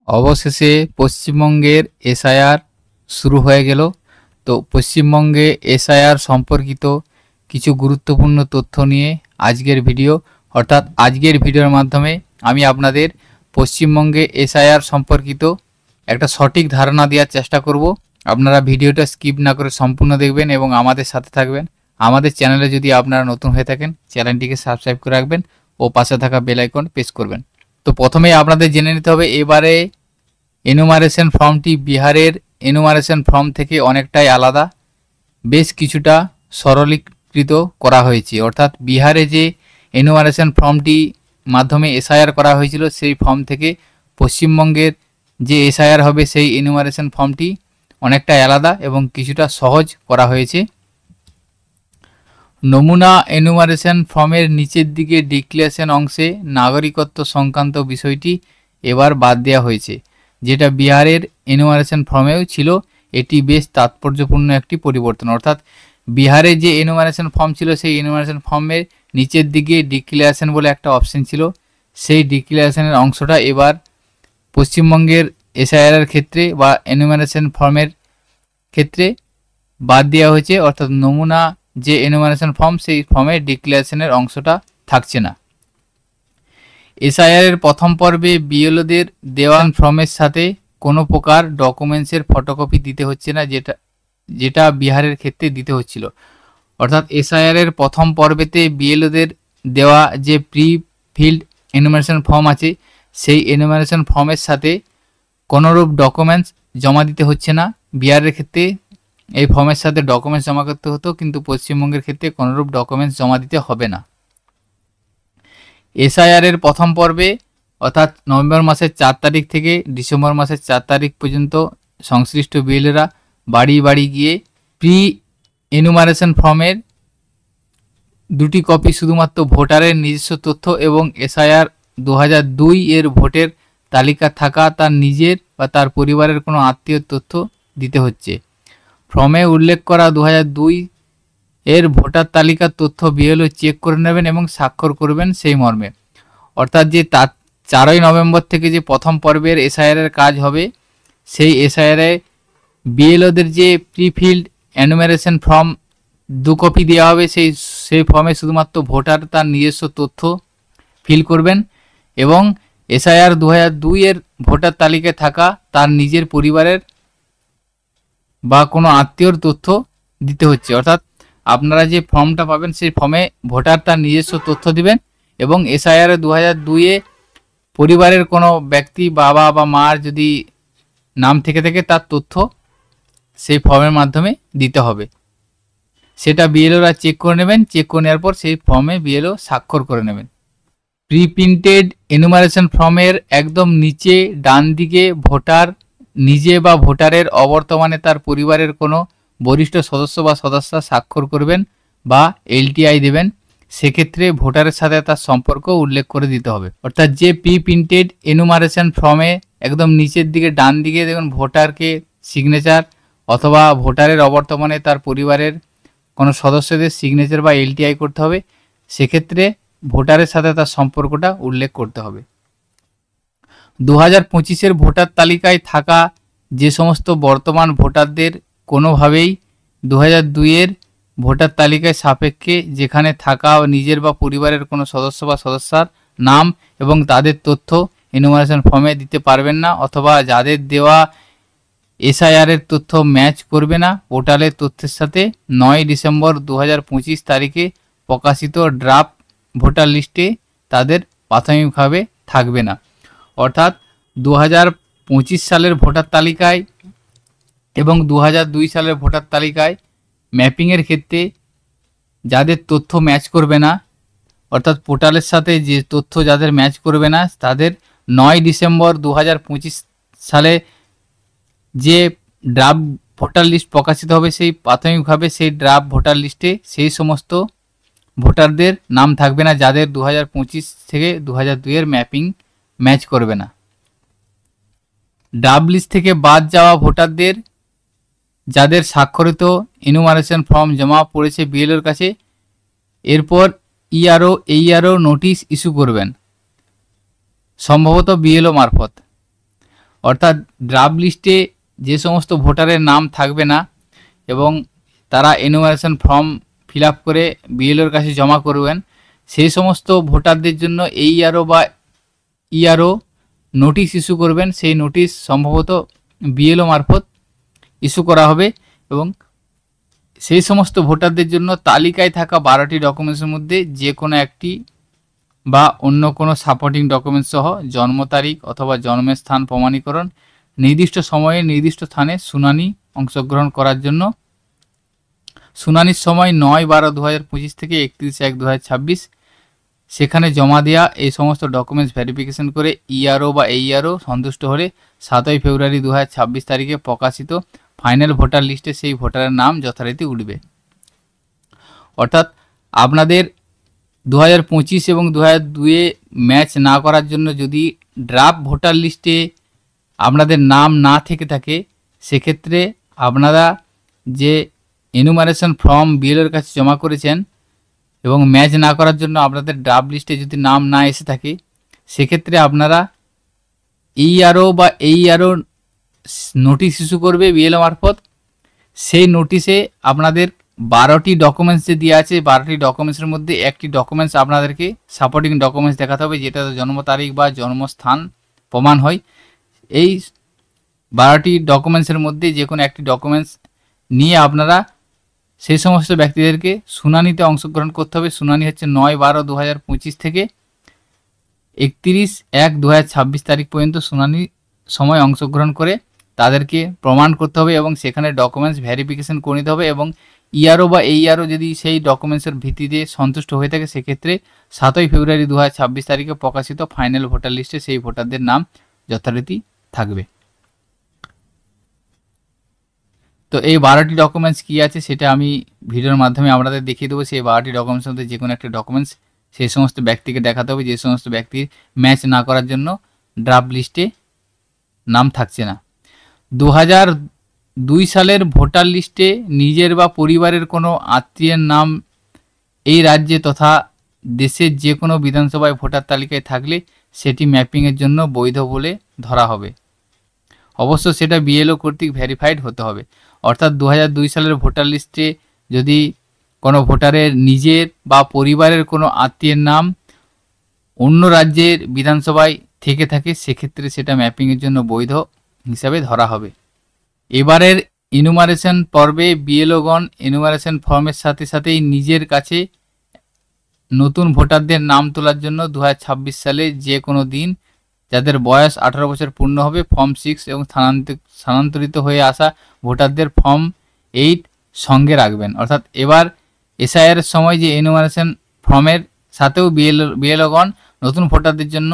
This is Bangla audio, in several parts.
অবশেষে পশ্চিমবঙ্গের এসআইআর শুরু হয়ে গেল। তো পশ্চিমবঙ্গে এসআইআর সম্পর্কিত কিছু গুরুত্বপূর্ণ তথ্য নিয়ে আজকের ভিডিও, অর্থাৎ আজকের ভিডিওর মাধ্যমে আমি আপনাদের পশ্চিমবঙ্গে এসআইআর সম্পর্কিত একটা সঠিক ধারণা দেওয়ার চেষ্টা করব। আপনারা ভিডিওটা স্কিপ না করে সম্পূর্ণ দেখবেন এবং আমাদের সাথে থাকবেন। আমাদের চ্যানেলে যদি আপনারা নতুন হয়ে থাকেন, চ্যানেলটিকে সাবস্ক্রাইব করে রাখবেন ও পাশে থাকা বেল আইকন প্রেস করবেন। তো প্রথমেই আপনাদের জেনে নিতে হবে এবারে এনুমারেশন ফর্মটি বিহারের এনুমারেশন ফর্ম থেকে অনেকটাই আলাদা, বেশ কিছুটা সরলীকৃত করা হয়েছে। অর্থাৎ বিহারে যে এনুমারেশন ফর্মটি মাধ্যমে এসআইআর করা হয়েছিল সেই ফর্ম থেকে পশ্চিমবঙ্গের যে এসআইআর হবে সেই এনুমারেশন ফর্মটি অনেকটাই আলাদা এবং কিছুটা সহজ করা হয়েছে। নমুনা এনুমারেশন ফর্মের নিচের দিকে ডিক্লারেশন অংশে নাগরিকত্ব সংক্রান্ত বিষয়টি এবার বাদ দেওয়া হয়েছে, যেটা বিহারের এনুমারেশন ফর্মেও ছিল। এটি বেশ তাৎপর্যপূর্ণ একটি পরিবর্তন। অর্থাৎ বিহারে যে এনুমারেশন ফর্ম ছিল সেই এনুমারেশন ফর্মের নিচের দিকে ডিক্লারেশন বলে একটা অপশন ছিল, সেই ডিক্লারেশনের অংশটা এবার পশ্চিমবঙ্গের এসআইআর ক্ষেত্রে বা এনুমারেশন ফর্মের ক্ষেত্রে বাদ দেওয়া হয়েছে। অর্থাৎ নমুনা যে এনুমারেশন ফর্ম সেই ফর্মের ডিক্লারেশনের অংশটা থাকছে না। এসআইআর এর প্রথম পর্বে বিএলওদের দেওয়া ফর্মের সাথে কোনো প্রকার ডকুমেন্টসের ফটোকপি দিতে হচ্ছে না, যেটা বিহারের ক্ষেত্রে দিতে হচ্ছিল। অর্থাৎ এসআইআর এর প্রথম পর্বেতে বিএলওদের দেওয়া যে প্রি ফিল্ড এনুমারেশন ফর্ম আছে সেই এনুমারেশন ফর্মের সাথে কোনোরূপ ডকুমেন্টস জমা দিতে হচ্ছে না। বিহারের ক্ষেত্রে এই ফর্মের সাথে ডকুমেন্টস জমা করতে হতো, কিন্তু পশ্চিমবঙ্গের ক্ষেত্রে কোনোরূপ ডকুমেন্টস জমা দিতে হবে না। এসআইআর এর প্রথম পর্বে অর্থাৎ নভেম্বর মাসের 4 তারিখ থেকে ডিসেম্বর মাসের 4 তারিখ পর্যন্ত সংশ্লিষ্ট বিএলওরা বাড়ি বাড়ি গিয়ে প্রি এনুমারেশন ফর্মের 2টি কপি শুধুমাত্র ভোটারের নিজস্ব তথ্য এবং এসআইআর 2002 এর ভোটের তালিকা থাকা তার নিজের বা তার পরিবারের কোনো আত্মীয় তথ্য দিতে হচ্ছে। ফর্মে উল্লেখ করা 2002 এর ভোটার তালিকার তথ্য বিএলও চেক করে নেবেন এবং স্বাক্ষর করবেন সেই মর্মে। অর্থাৎ যে 4ই নভেম্বর থেকে যে প্রথম পর্বের এসআইআর এর কাজ হবে সেই এসআইআর এ বিএলওদের যে প্রিফিল্ড এনুমারেশন ফর্ম 2 কপি দেওয়া হবে, সেই ফর্মে শুধুমাত্র ভোটার তার নিজস্ব তথ্য ফিল করবেন এবং এসআইআর 2002 এর ভোটার তালিকায় থাকা তার নিজের পরিবারের বা কোনো আত্মীয়র তথ্য দিতে হচ্ছে। অর্থাৎ আপনারা যে ফর্মটা পাবেন সেই ফর্মে ভোটার তার নিজস্ব তথ্য দিবেন এবং এসআইআর 2002 এ পরিবারের কোনো ব্যক্তি বাবা বা মার যদি নাম থেকে থাকে তার তথ্য সেই ফর্মের মাধ্যমে দিতে হবে। সেটা বিএলওরা চেক করে নেবেন, চেক করে নেওয়ার পর সেই ফর্মে বিএলও স্বাক্ষর করে নেবেন। প্রি প্রিন্টেড এনুমারেশন ফর্মের একদম নিচে ডান দিকে ভোটার নিজে বা ভোটারের অবর্তমানে তার পরিবারের কোনো বরিষ্ঠ সদস্য বা সদস্যা স্বাক্ষর করবেন বা এলটিআই দেবেন, সেক্ষেত্রে ভোটারের সাথে তার সম্পর্ক উল্লেখ করে দিতে হবে। অর্থাৎ যে প্রি প্রিন্টেড এনুমারেশন ফর্মে একদম নিচের দিকে ডান দিকে দেখুন ভোটারকে সিগনেচার অথবা ভোটারের অবর্তমানে তার পরিবারের কোনো সদস্যদের সিগনেচার বা এলটিআই করতে হবে, সেক্ষেত্রে ভোটারের সাথে তার সম্পর্কটা উল্লেখ করতে হবে। 2025-এর ভোটার তালিকায় থাকা যে সমস্ত বর্তমান ভোটারদের কোনোভাবেই 2002 এর ভোটার তালিকায় সাপেক্ষে যেখানে থাকা নিজের বা পরিবারের কোনো সদস্য বা সদস্যার নাম এবং তাদের তথ্য এনুমারেশন ফর্মে দিতে পারবেন না, অথবা যাদের দেওয়া এসআইআর এর তথ্য ম্যাচ করবে না পোর্টালের তথ্যের সাথে 9 ডিসেম্বর 2025 তারিখে প্রকাশিত ড্রাফট ভোটার লিস্টে তাদের প্রাথমিকভাবে থাকবে না। অর্থাৎ 2025 সালের ভোটার তালিকায় এবং 2002 সালের ভোটার তালিকায় ম্যাপিংয়ের ক্ষেত্রে যাদের তথ্য ম্যাচ করবে না, অর্থাৎ পোর্টালের সাথে যে তথ্য যাদের ম্যাচ করবে না তাদের 9 ডিসেম্বর 2025 সালে যে ড্রাফট ভোটার লিস্ট প্রকাশিত হবে সেই প্রাথমিকভাবে সেই ড্রাফট ভোটার লিস্টে সেই সমস্ত ভোটারদের নাম থাকবে না যাদের 2025 থেকে 2002 এর ম্যাপিং ম্যাচ করবে না। ড্রাফট লিস্ট থেকে বাদ যাওয়া ভোটারদের যাদের স্বাক্ষরিত এনুমারেশন ফর্ম জমা পড়েছে বিএলওর কাছে, এরপর এইআরও নোটিশ ইস্যু করবেন, সম্ভবত বিএলও মারফত। অর্থাৎ ড্রাফট লিস্টে যে সমস্ত ভোটারের নাম থাকবে না এবং তারা এনুমারেশন ফর্ম ফিল আপ করে বিএলওর কাছে জমা করবেন, সেই সমস্ত ভোটারদের জন্য এইআরও বা ইআরও নোটিশ ইস্যু করবেন। সেই নোটিশ সম্ভবত বিএলও মারফত ইস্যু করা হবে এবং সেই সমস্ত ভোটারদের জন্য তালিকায় থাকা 12টি ডকুমেন্টসের মধ্যে যে কোনো একটি বা অন্য কোনো সাপোর্টিং ডকুমেন্টস সহ জন্ম তারিখ অথবা জন্মের স্থান প্রমাণীকরণ, নির্দিষ্ট সময়ে নির্দিষ্ট স্থানে শুনানি অংশগ্রহণ করার জন্য শুনানির সময় 9/12/2025 থেকে 31/1/2026 সেখানে জমা দেওয়া এই সমস্ত ডকুমেন্টস ভেরিফিকেশন করে ইআরও বা এইআরও সন্তুষ্ট হলে 7ই ফেব্রুয়ারি 2026 তারিখে প্রকাশিত ফাইনাল ভোটার লিস্টে সেই ভোটারের নাম যথারীতি উঠবে। অর্থাৎ আপনাদের 2025 এবং 2002-এ ম্যাচ না করার জন্য যদি ড্রাফট ভোটার লিস্টে আপনাদের নাম না থেকে থাকে, সেক্ষেত্রে আপনারা যে এনুমারেশন ফর্ম বিএলওর কাছে জমা করেছেন এবং ম্যাচ না করার জন্য আপনাদের ড্রাফট লিস্টে যদি নাম না এসে থাকে, সেক্ষেত্রে আপনারা ইআরও বা এইআরও নোটিশ ইস্যু করবে বিএলও মারফত। সেই নোটিশে আপনাদের 12টি ডকুমেন্টস যে দেওয়া আছে, 12টি ডকুমেন্টসের মধ্যে একটি ডকুমেন্টস আপনাদেরকে সাপোর্টিং ডকুমেন্টস দেখাতে হবে, যেটা জন্ম তারিখ বা জন্মস্থান প্রমাণ হয়। এই 12টি ডকুমেন্টসের মধ্যে যে কোনো একটি ডকুমেন্টস নিয়ে আপনারা সেই সমস্ত ব্যক্তিদেরকে শুনানিতে অংশগ্রহণ করতে হবে। শুনানি হচ্ছে 9/12/2025 থেকে 31/1/2026 তারিখ পর্যন্ত শুনানি সময় অংশগ্রহণ করে তাদেরকে প্রমাণ করতে হবে এবং সেখানে ডকুমেন্টস ভেরিফিকেশন করে নিতে হবে এবং ইআরও বা এইআরও যদি সেই ডকুমেন্টসের ভিত্তিতে সন্তুষ্ট হয়ে থাকে, সেক্ষেত্রে 7ই ফেব্রুয়ারি 2026 তারিখে প্রকাশিত ফাইনাল ভোটার লিস্টে সেই ভোটারদের নাম যথারীতি থাকবে। তো এই 12টি ডকুমেন্টস কী আছে সেটা আমি ভিডিওর মাধ্যমে আপনাদের দেখিয়ে দেবো। সেই 12টি ডকুমেন্টসের মধ্যে যে কোনো একটা ডকুমেন্টস সেই সমস্ত ব্যক্তিকে দেখাতে হবে যে সমস্ত ব্যক্তির ম্যাচ না করার জন্য ড্রাফট লিস্টে নাম থাকছে না। 2002 সালের ভোটার লিস্টে নিজের বা পরিবারের কোনো আত্মীয়ের নাম এই রাজ্যে তথা দেশের যে কোনো বিধানসভায় ভোটার তালিকায় থাকলে সেটি ম্যাপিংয়ের জন্য বৈধ বলে ধরা হবে। অবশ্য সেটা বিএলও কর্তৃক ভেরিফাইড হতে হবে। অর্থাৎ 2002 সালের ভোটার লিস্টে যদি কোনো ভোটারের নিজের বা পরিবারের কোনো আত্মীয়ের নাম অন্য রাজ্যের বিধানসভায় থেকে থাকে, সেক্ষেত্রে সেটা ম্যাপিংয়ের জন্য বৈধ হিসাবে ধরা হবে। এবারের ইনুমারেশন পর্বে বিএলওগণ এনুমারেশন ফর্মের সাথে সাথেই নিজের কাছে নতুন ভোটারদের নাম তোলার জন্য 2026 সালে যে কোনো দিন যাদের বয়স 18 বছর পূর্ণ হবে ফর্ম 6 এবং স্থানান্তরিত হয়ে আসা ভোটারদের ফর্ম 8 সঙ্গে রাখবেন। অর্থাৎ এবার এসআইআর সময় যে এনুমারেশন ফর্মের সাথেও বিএলওগণ নতুন ভোটারদের জন্য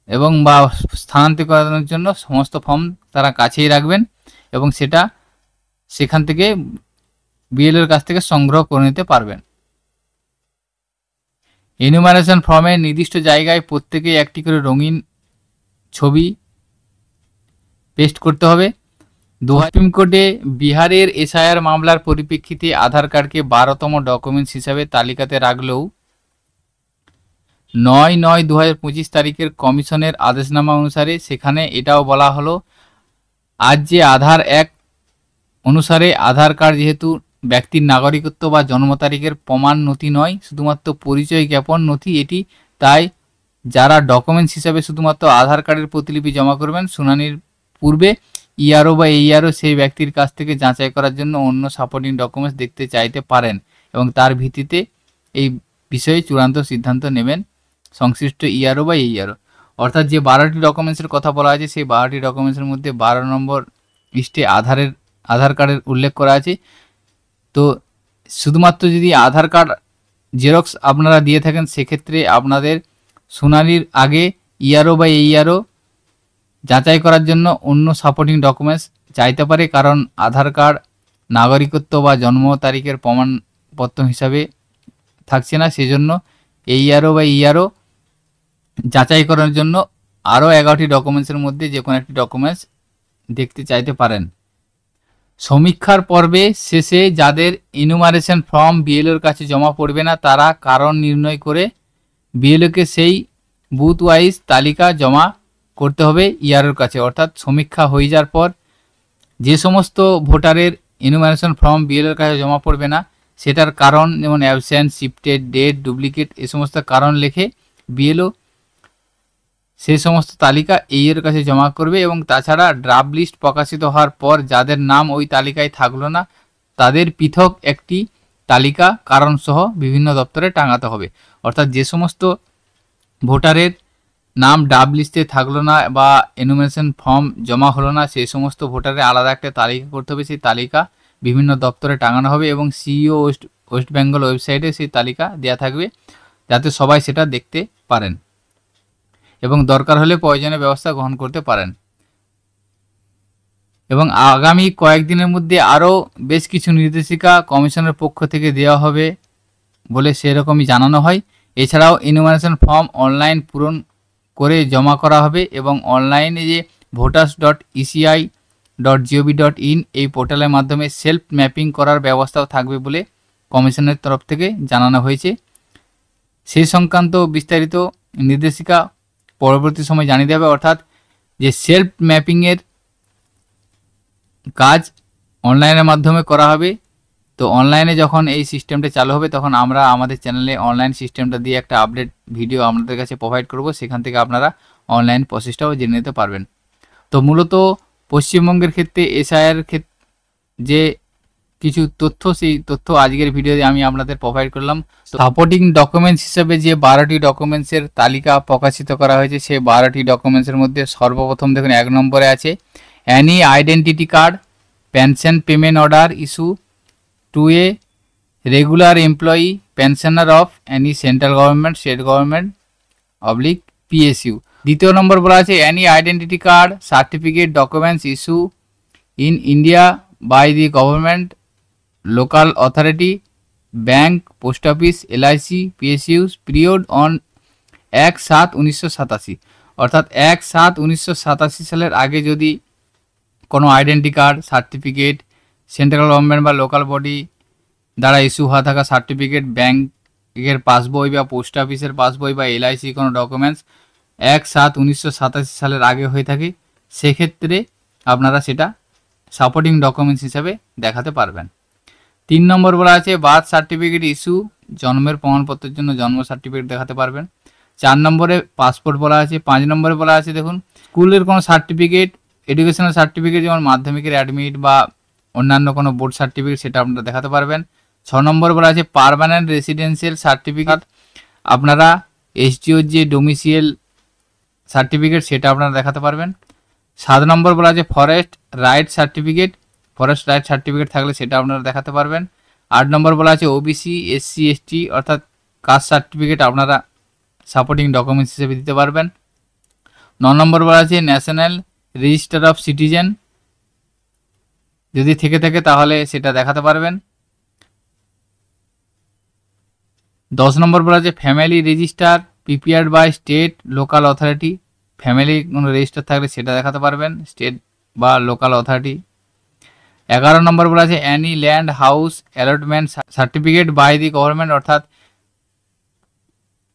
এবং বা স্থানান্তরিত করানোর জন্য সমস্ত ফর্ম তারা কাছেই রাখবেন এবং সেটা সেখান থেকে বিএলওর কাছ থেকে সংগ্রহ করে নিতে পারবেন। এনুমারেশন ফর্মের নির্দিষ্ট জায়গায় প্রত্যেকেই একটি করে রঙিন ছবি পেস্ট করতে হবে। সুপ্রিম কোর্টে বিহারের এসআইআর মামলার পরিপ্রেক্ষিতে আধার কার্ডকে 12তম ডকুমেন্টস হিসাবে তালিকাতে রাখলেও 9/9/2025 তারিখের কমিশনের আদেশনামা অনুসারে সেখানে এটাও বলা হলো, আজ যে আধার অ্যাক্ট অনুসারে আধার কার্ড যেহেতু ব্যক্তির নাগরিকত্ব বা জন্ম তারিখের প্রমাণ নথি নয়, শুধুমাত্র পরিচয় জ্ঞাপন নথি এটি, তাই যারা ডকুমেন্টস হিসাবে শুধুমাত্র আধার কার্ডের প্রতিলিপি জমা করবেন, শুনানির পূর্বে ইআরও বা এইআরও সেই ব্যক্তির কাছ থেকে যাচাই করার জন্য অন্য সাপোর্টিং ডকুমেন্টস দেখতে চাইতে পারেন এবং তার ভিত্তিতে এই বিষয়ে চূড়ান্ত সিদ্ধান্ত নেবেন সংশ্লিষ্ট ইআরও বা এইআরও। অর্থাৎ যে 12টি ডকুমেন্টসের কথা বলা আছে সেই 12টি ডকুমেন্টসের মধ্যে 12 নম্বর লিস্টে আধার কার্ডের উল্লেখ করা আছে। তো শুধুমাত্র যদি আধার কার্ড জেরক্স আপনারা দিয়ে থাকেন, সেক্ষেত্রে আপনাদের শুনানির আগে ইআরও বা এইআরও যাচাই করার জন্য অন্য সাপোর্টিং ডকুমেন্টস চাইতে পারে, কারণ আধার কার্ড নাগরিকত্ব বা জন্ম তারিখের প্রমাণপত্র হিসাবে থাকছে না। সেজন্য এইআরও বা ইআরও যাচাই করার জন্য আরও 11টি ডকুমেন্টসের মধ্যে যে কোনো একটি ডকুমেন্টস দেখতে চাইতে পারেন। সমীক্ষার পর্বে শেষে যাদের ইনুমারেশন ফর্ম বিএলওর কাছে জমা পড়বে না, তারা কারণ নির্ণয় করে বিএলওকে সেই বুথ ওয়াইজ তালিকা জমা করতে হবে ইয়ারের কাছে, অর্থাৎ সমীক্ষা হয়ে যাওয়ার পর যে সমস্ত ভোটারের এনুমারেশন ফর্ম বিএলওর কাছে জমা পড়বে না, সেটার কারণ যেমন অ্যাবসেন্ট, শিফটেড, ডেট, ডুপ্লিকেট এই সমস্ত কারণ লিখে বিএলও সেই সমস্ত তালিকা এর কাছে জমা করবে। এবং তাছাড়া ড্রাফট লিস্ট প্রকাশিত হওয়ার পর যাদের নাম ওই তালিকায় থাকলো না তাদের পৃথক একটি তালিকা কারণসহ বিভিন্ন দপ্তরে টাঙাতে হবে। অর্থাৎ যে সমস্ত ভোটারের নাম ড্রাফট লিস্টে থাকলো না বা এনুমারেশন ফর্ম জমা হলো না সেই সমস্ত ভোটারের আলাদা একটা তালিকা করতে হবে। সেই তালিকা বিভিন্ন দপ্তরে টাঙানো হবে এবং সিইও ওয়েস্ট বেঙ্গল ওয়েবসাইটে সেই তালিকা দেওয়া থাকবে যাতে সবাই সেটা দেখতে পারেন এবং দরকার হলে প্রয়োজনীয় ব্যবস্থা গ্রহণ করতে পারেন। এবং আগামী কয়েকদিনের মধ্যে আরও বেশ কিছু নির্দেশিকা কমিশনের পক্ষ থেকে দেওয়া হবে বলে সেরকমই জানানো হয়। এছাড়াও এনুমারেশন ফর্ম অনলাইন পূরণ করে জমা করা হবে এবং অনলাইনে যে voters.eci.gov.in এই পোর্টালের মাধ্যমে সেলফ ম্যাপিং করার ব্যবস্থাও থাকবে বলে কমিশনের তরফ থেকে জানানো হয়েছে। সেই সংক্রান্ত বিস্তারিত নির্দেশিকা পরবর্তী সময় জানিয়ে দেবে। অর্থাৎ যে সেলফ ম্যাপিংয়ের কাজ অনলাইনের মাধ্যমে করা হবে। তো অনলাইনে যখন এই সিস্টেমটা চালু হবে তখন আমরা আমাদের চ্যানেলে অনলাইন সিস্টেমটা দিয়ে একটা আপডেট ভিডিও আপনাদের কাছে প্রোভাইড করব, সেখান থেকে আপনারা অনলাইন প্রসেসটাও জেনে নিতে পারবেন। তো মূলত পশ্চিমবঙ্গের ক্ষেত্রে এসআইআর যে কিছু তথ্য সেই তথ্য আজকের ভিডিওতে আমি আপনাদের প্রোভাইড করলাম। সাপোর্টিং ডকুমেন্টস হিসেবে যে 12টি ডকুমেন্টসের তালিকা প্রকাশিত করা হয়েছে সেই 12টি ডকুমেন্টসের মধ্যে সর্বপ্রথম দেখুন 1 নম্বরে আছে any identity card, pension payment order issue to a regular employee pensioner of any central government, state government oblique PSU. 2 নম্বর বলা আছে any identity card certificate documents issue in India by the government, local authority, bank, post office, LIC, PSUs period on 1/7/1987। অর্থাৎ 1/7/1987 সালের আগে যদি কোনো identity card, certificate, central government বা লোকাল বডি দ্বারা ইস্যু হওয়া থাকা সার্টিফিকেট, ব্যাংকের পাসবই বা পোস্ট অফিসের পাসবই বা এলআইসি কোনো ডকুমেন্টস 1/7/1987 সালের আগে হয়ে থাকে, সেক্ষেত্রে আপনারা সেটা সাপোর্টিং ডকুমেন্টস হিসাবে দেখাতে পারবেন। 3 নম্বর বলা আছে বার্থ সার্টিফিকেট ইস্যু, জন্মের প্রমাণপত্রের জন্য জন্ম সার্টিফিকেট দেখাতে পারবেন। 4 নম্বরে পাসপোর্ট বলা আছে। 5 নম্বরে বলা আছে দেখুন স্কুলের কোনো সার্টিফিকেট, এডুকেশনাল সার্টিফিকেট যেমন মাধ্যমিকের অ্যাডমিট বা অন্যান্য কোনো বোর্ড সার্টিফিকেট সেটা আপনারা দেখাতে পারবেন। 6 নম্বর বলা আছে পার্মানেন্ট রেসিডেন্সিয়াল সার্টিফিকেট, আপনারা এসডিওর যে ডোমিসিয়াল সার্টিফিকেট সেটা আপনারা দেখাতে পারবেন। 7 নম্বর বলা আছে forest right certificate, forest right certificate থাকলে সেটা আপনারা দেখাতে পারবেন। 8 নম্বর বলা আছে ওবিসি এসসি এসটি অর্থাৎ কাস্ট সার্টিফিকেট আপনারা সাপোর্টিং ডকুমেন্টস হিসেবে দিতে পারবেন। 9 নম্বর বলা আছে ন্যাশনাল রেজিস্টার অফ সিটিজেন, যদি থেকে থাকে তাহলে সেটা দেখাতে পারবেন। 10 নম্বর বলা আছে family register prepared by state local authority, family কোনো রেজিস্টার থাকলে সেটা দেখাতে পারবেন স্টেট বা লোকাল অথরিটি। 11 নম্বর বলা আছে any land house allotment certificate by the government, অর্থাৎ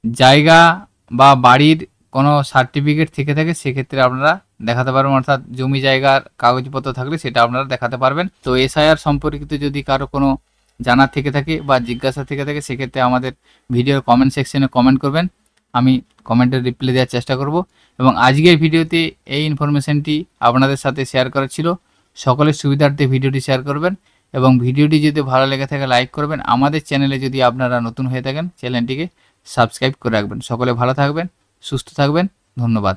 জায়গা বা বাড়ির কোনো সার্টিফিকেট থেকে থাকে সেক্ষেত্রে আপনারা দেখাতে পারবেন, অর্থাৎ জমি জায়গার কাগজপত্র থাকলে সেটা আপনারা দেখাতে পারবেন। তো এসআইআর সম্পর্কিত যদি কারো কোনো জানার থেকে থাকে বা জিজ্ঞাসা থেকে থাকে সেক্ষেত্রে আমাদের ভিডিওর কমেন্ট সেকশনে কমেন্ট করবেন, আমি কমেন্টের রিপ্লাই দেওয়ার চেষ্টা করব। এবং আজকের ভিডিওতে এই ইনফরমেশনটি আপনাদের সাথে শেয়ার করা ছিল। সকলের সুবিধার্থে ভিডিওটি শেয়ার করবেন এবং ভিডিওটি যদি ভালো লেগে থাকে লাইক করবেন। আমাদের চ্যানেলে যদি আপনারা নতুন হয়ে থাকেন চ্যানেলটিকে সাবস্ক্রাইব করে রাখবেন। সকলে ভালো থাকবেন, সুস্থ থাকবেন, ধন্যবাদ।